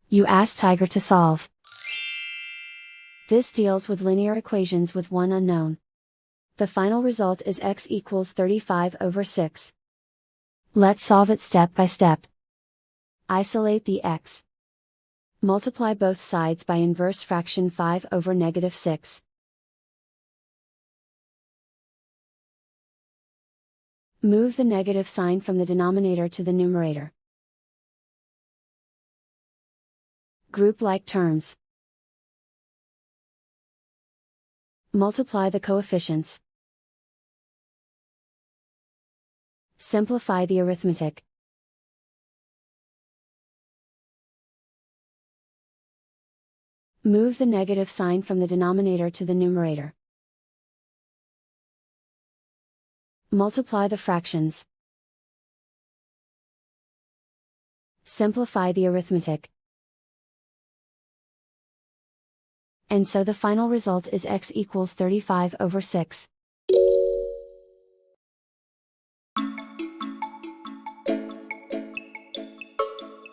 You ask Tiger to solve. This deals with linear equations with one unknown. The final result is x equals 35/6. Let's solve it step by step. Isolate the x. Multiply both sides by inverse fraction 5/6. Move the negative sign from the denominator to the numerator. Group like terms. Multiply the coefficients. Simplify the arithmetic. Move the negative sign from the denominator to the numerator. Multiply the fractions. Simplify the arithmetic. And so the final result is x equals 35/6.